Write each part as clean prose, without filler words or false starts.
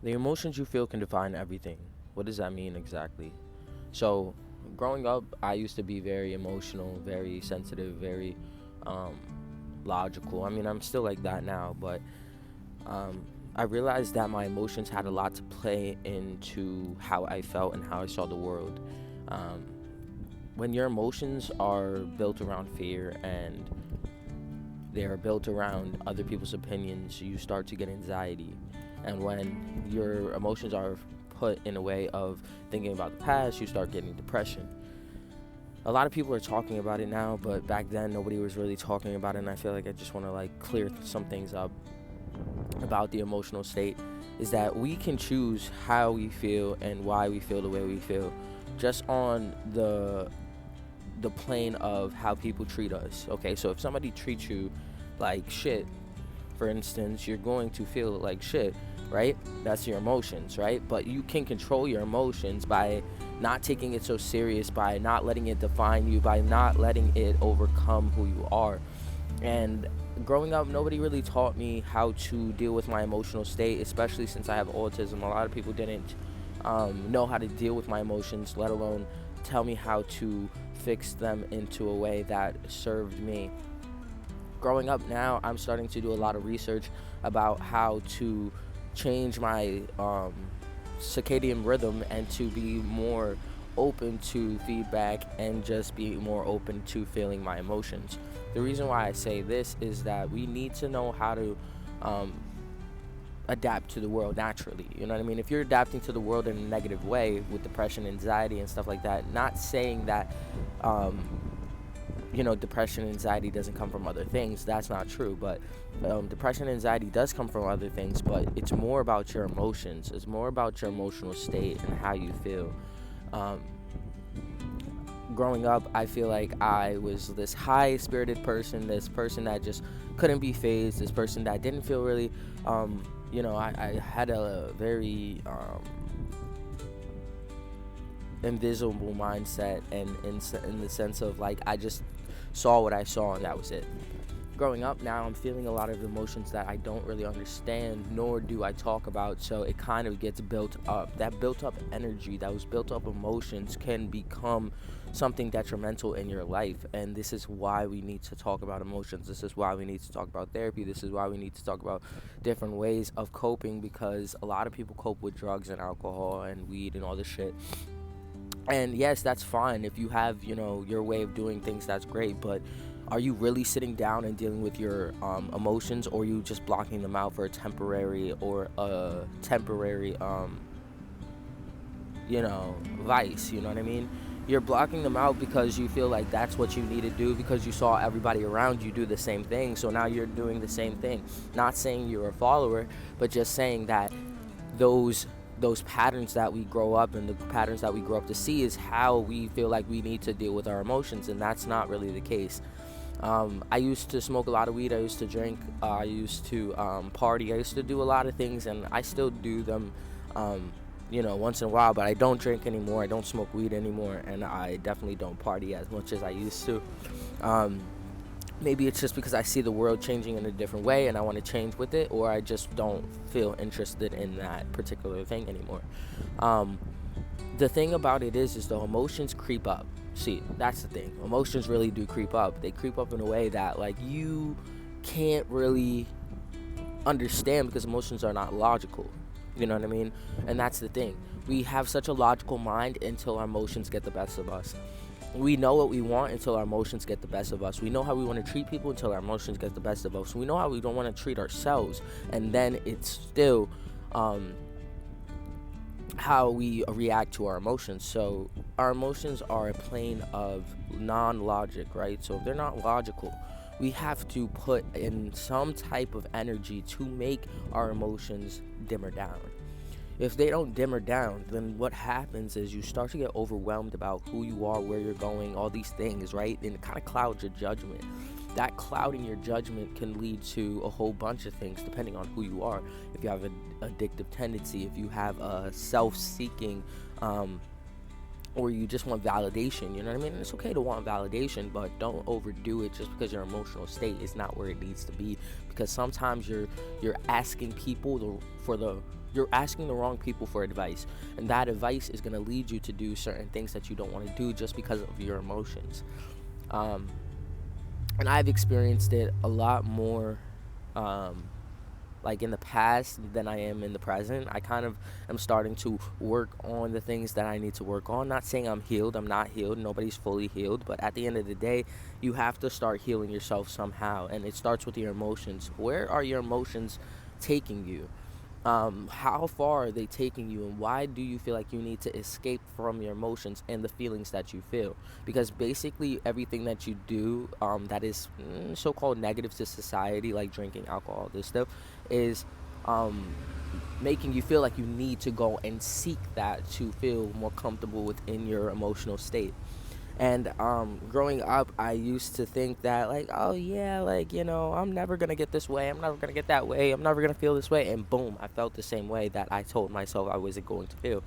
The emotions you feel can define everything. What does that mean exactly? So, growing up, I used to be very emotional, very sensitive, very um, logical. I mean, I'm still like that now, but um, I realized that my emotions had a lot to play into how I felt and how I saw the world. Um, when your emotions are built around fear and they are built around other people's opinions, you start to get anxiety. And when your emotions are put in a way of thinking about the past, you start getting depression. A lot of people are talking about it now, but back then nobody was really talking about it, and I feel like I just want to clear some things up about the emotional state. Is that we can choose how we feel and why we feel the way we feel just on the plane of how people treat us. Okay, so if somebody treats you like shit, for instance, you're going to feel like shit, right? That's your emotions, right? But you can control your emotions by not taking it so serious, by not letting it define you, by not letting it overcome who you are. And growing up, nobody really taught me how to deal with my emotional state, especially since I have autism. A lot of people didn't know how to deal with my emotions, let alone tell me how to fix them into a way that served me. Growing up now, I'm starting to do a lot of research about how to change my circadian rhythm and to be more open to feedback and just be more open to feeling my emotions. The reason why I say this is that we need to know how to um, adapt to the world naturally. You know what I mean? If you're adapting to the world in a negative way with depression, anxiety, and stuff like that, not saying that um, depression and anxiety doesn't come from other things. That's not true. But depression and anxiety does come from other things, but it's more about your emotions. It's more about your emotional state and how you feel. Um, Growing up, I feel like I was this high spirited person, this person that just couldn't be phased, this person that didn't feel really, I had a very invisible mindset, and in the sense of like I just saw what I saw and that was it. Growing up now, I'm feeling a lot of emotions that I don't really understand, nor do I talk about, so it kind of gets built up. That built up energy, those built up emotions can become something detrimental in your life, and this is why we need to talk about emotions. This is why we need to talk about therapy. This is why we need to talk about different ways of coping, because a lot of people cope with drugs and alcohol and weed and all this shit. And yes, that's fine. If you have, your way of doing things, that's great. But are you really sitting down and dealing with your emotions, or are you just blocking them out for a temporary vice? You know what I mean? You're blocking them out because you feel like that's what you need to do because you saw everybody around you do the same thing. So now you're doing the same thing. Not saying you're a follower, but just saying that those those patterns that we grow up and the patterns that we grow up to see is how we feel like we need to deal with our emotions, and that's not really the case. I used to smoke a lot of weed. I used to drink. I used to party. I used to do a lot of things, and I still do them, once in a while. But I don't drink anymore. I don't smoke weed anymore, and I definitely don't party as much as I used to. Um, Maybe it's just because I see the world changing in a different way and I want to change with it, or I just don't feel interested in that particular thing anymore. Um, the thing about it is the emotions creep up. See, that's the thing. Emotions really do creep up. They creep up in a way that like you can't really understand because emotions are not logical. You know what I mean? And that's the thing. We have such a logical mind until our emotions get the best of us. We know what we want until our emotions get the best of us. We know how we want to treat people until our emotions get the best of us. We know how we don't want to treat ourselves, and then it's still how we react to our emotions. So our emotions are a plane of non-logic, right? So if they're not logical, we have to put in some type of energy to make our emotions dimmer down. If they don't dimmer down, then what happens is you start to get overwhelmed about who you are, where you're going, all these things, right? And it kind of clouds your judgment. That clouding your judgment can lead to a whole bunch of things depending on who you are. If you have an addictive tendency, if you have a self-seeking or you just want validation. You know what I mean? And it's okay to want validation, but don't overdo it just because your emotional state is not where it needs to be. Because sometimes you're asking people you're asking the wrong people for advice, and that advice is going to lead you to do certain things that you don't want to do just because of your emotions. Um, and I've experienced it a lot more, um, like in the past than I am in the present. I kind of am starting to work on the things that I need to work on. Not saying I'm healed. I'm not healed. Nobody's fully healed. But at the end of the day, you have to start healing yourself somehow, and it starts with your emotions. Where are your emotions taking you? How far are they taking you, and why do you feel like you need to escape from your emotions and the feelings that you feel? Because basically everything that you do, that is so-called negative to society, like drinking alcohol, this stuff, is um, making you feel like you need to go and seek that to feel more comfortable within your emotional state. And growing up, I used to think that, like, oh yeah, like, I'm never gonna get this way, I'm never gonna get that way, I'm never gonna feel this way, and boom, I felt the same way that I told myself I wasn't going to feel.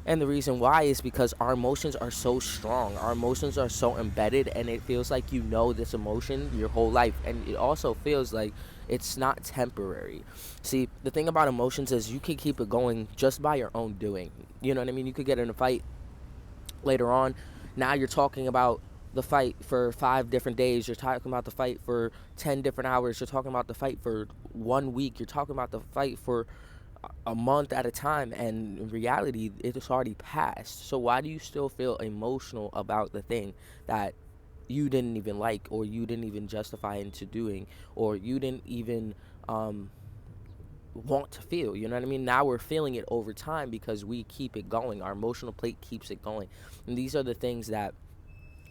And the reason why is because our emotions are so strong, our emotions are so embedded, and it feels like you know this emotion your whole life, and it also feels like it's not temporary. See, the thing about emotions is you can keep it going just by your own doing. You know what I mean? You could get in a fight later on. Now you're talking about the fight for 5 different days. You're talking about the fight for 10 different hours. You're talking about the fight for 1 week. You're talking about the fight for a month at a time. And in reality, it's already passed. So why do you still feel emotional about the thing that you didn't even like, or you didn't even justify into doing, or you didn't even want to feel? You know what I mean? Now we're feeling it over time because we keep it going. Our emotional plate keeps it going. And these are the things that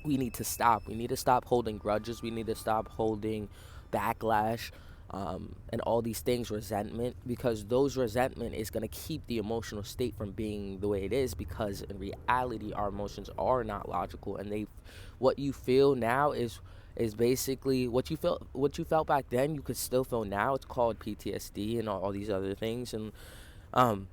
we need to stop. We need to stop holding grudges. We need to stop holding backlash, and all these things, resentment, because those resentment is going to keep the emotional state from being the way it is. Because in reality, our emotions are not logical, and what you feel now is basically what you felt back then. You could still feel now. It's called PTSD and all these other things, and um,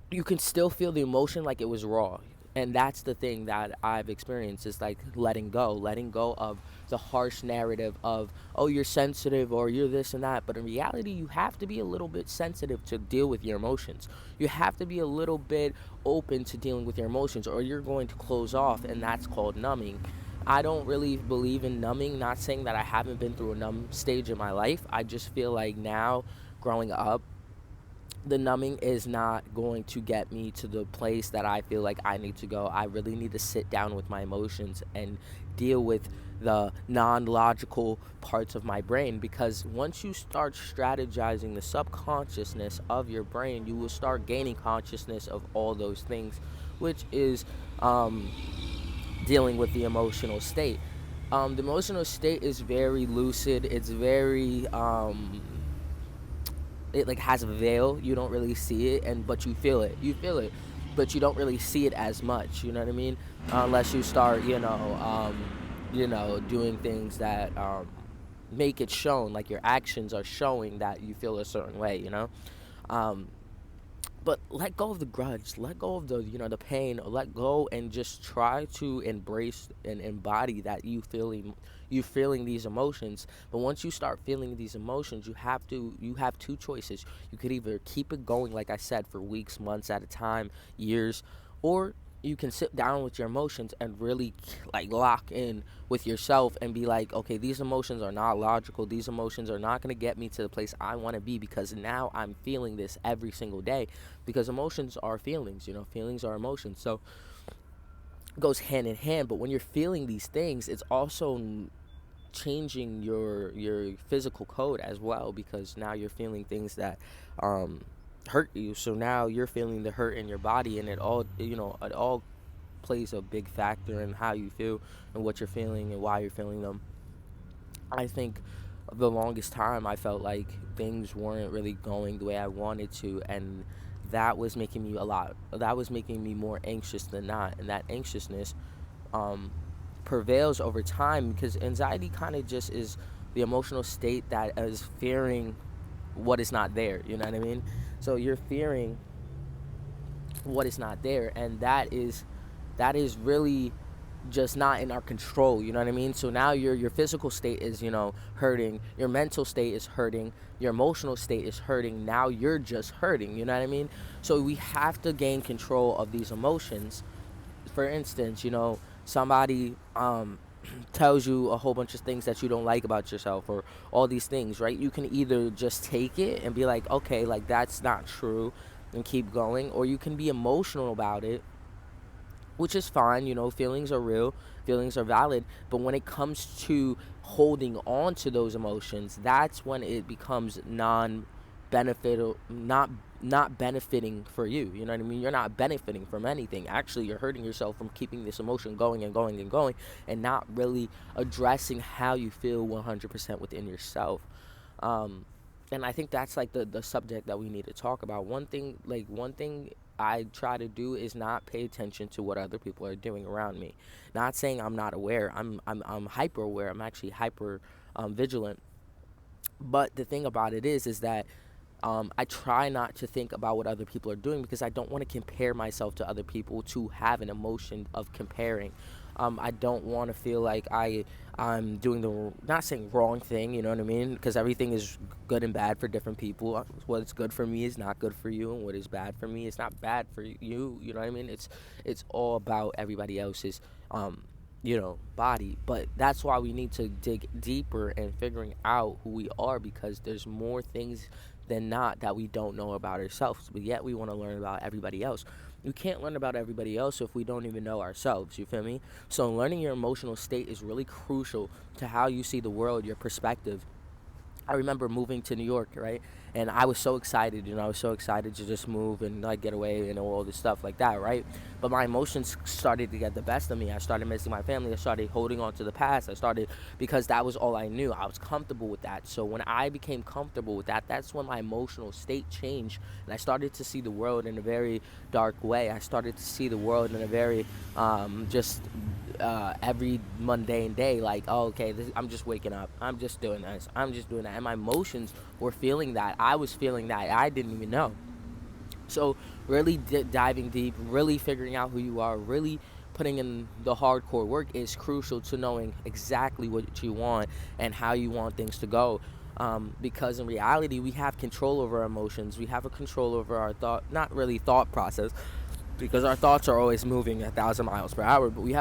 you can still feel the emotion like it was raw. And that's the thing that I've experienced, is like letting go of the harsh narrative of, oh, you're sensitive, or you're this and that. But in reality, you have to be a little bit sensitive to deal with your emotions. You have to be a little bit open to dealing with your emotions, or you're going to close off, and that's called numbing. I don't really believe in numbing. Not saying that I haven't been through a numb stage in my life. I just feel like now, growing up, the numbing is not going to get me to the place that I feel like I need to go. I really need to sit down with my emotions and deal with the non-logical parts of my brain, because once you start strategizing the subconsciousness of your brain, you will start gaining consciousness of all those things, which is um, dealing with the emotional state. The emotional state is very lucid. It's very it like has a veil. You don't really see it, and but you feel it. You feel it, but you don't really see it as much. You know what I mean? Unless you start, doing things that make it shown, like your actions are showing that you feel a certain way. Um, but let go of the grudge, let go of the pain, let go and just try to embrace and embody that you feeling these emotions. But once you start feeling these emotions, you have two choices. You could either keep it going, like I said, for weeks, months at a time, years, or you can sit down with your emotions and really like lock in with yourself and be like, okay, these emotions are not logical. These emotions are not going to get me to the place I want to be, because now I'm feeling this every single day. Because emotions are feelings, feelings are emotions. So it goes hand in hand. But when you're feeling these things, it's also changing your physical code as well, because now you're feeling things that um, hurt you. So now you're feeling the hurt in your body, and it all plays a big factor in how you feel and what you're feeling and why you're feeling them. I think the longest time I felt like things weren't really going the way I wanted to, and that was making me more anxious than not. And that anxiousness um, prevails over time, because anxiety kind of just is the emotional state that is fearing what is not there. You know what I mean? So you're fearing what is not there, and that is that is really just not in our control. You know what I mean? So now your physical state is, hurting, your mental state is hurting, your emotional state is hurting. Now you're just hurting. You know what I mean? So we have to gain control of these emotions. For instance, somebody tells you a whole bunch of things that you don't like about yourself, or all these things, right? You can either just take it and be like, okay, like that's not true, and keep going, or you can be emotional about it, which is fine. Feelings are real, feelings are valid. But when it comes to holding on to those emotions, that's when it becomes non-beneficial, not benefiting for you. You know what I mean? You're not benefiting from anything. Actually, you're hurting yourself from keeping this emotion going and going and going, and not really addressing how you feel 100% within yourself. And I think that's like the subject that we need to talk about. One thing I try to do is not pay attention to what other people are doing around me. Not saying I'm not aware. I'm hyper aware. I'm actually hyper vigilant. But the thing about it is that I try not to think about what other people are doing, because I don't want to compare myself to other people, to have an emotion of comparing. I don't want to feel like I'm doing the, not saying wrong thing, you know what I mean? Because everything is good and bad for different people. What's good for me is not good for you, and what is bad for me is not bad for you. You know what I mean? It's all about everybody else's body. But that's why we need to dig deeper and figuring out who we are, because there's more things than not that we don't know about ourselves, but yet we want to learn about everybody else. You can't learn about everybody else if we don't even know ourselves. You feel me? So learning your emotional state is really crucial to how you see the world, your perspective. I remember moving to New York, right? And I was so excited, I was so excited to just move and like get away and all this stuff like that, right? But my emotions started to get the best of me. I started missing my family. I started holding on to the past. Because that was all I knew. I was comfortable with that. So when I became comfortable with that, that's when my emotional state changed. And I started to see the world in a very dark way. I started to see the world in a very just every mundane day, like, oh, okay, I'm just waking up, I'm just doing this, I'm just doing that, and my emotions were feeling that. I was feeling that. I didn't even know. So really diving deep, really figuring out who you are, really putting in the hardcore work is crucial to knowing exactly what you want and how you want things to go. Because in reality, we have control over our emotions. We have a control over our not really thought process, because our thoughts are always moving 1,000 miles per hour. But we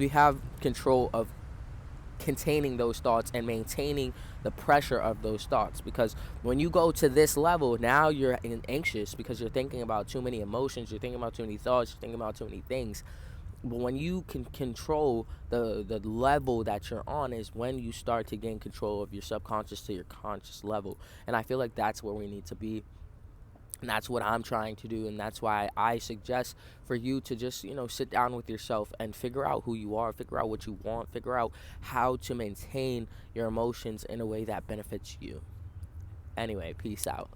have control of containing those thoughts and maintaining the pressure of those thoughts. Because when you go to this level, now you're anxious because you're thinking about too many emotions, you're thinking about too many thoughts, you're thinking about too many things. But when you can control the level that you're on, is when you start to gain control of your subconscious to your conscious level. And I feel like that's where we need to be. And that's what I'm trying to do, and that's why I suggest for you to just, sit down with yourself and figure out who you are, figure out what you want, figure out how to maintain your emotions in a way that benefits you. Anyway, peace out.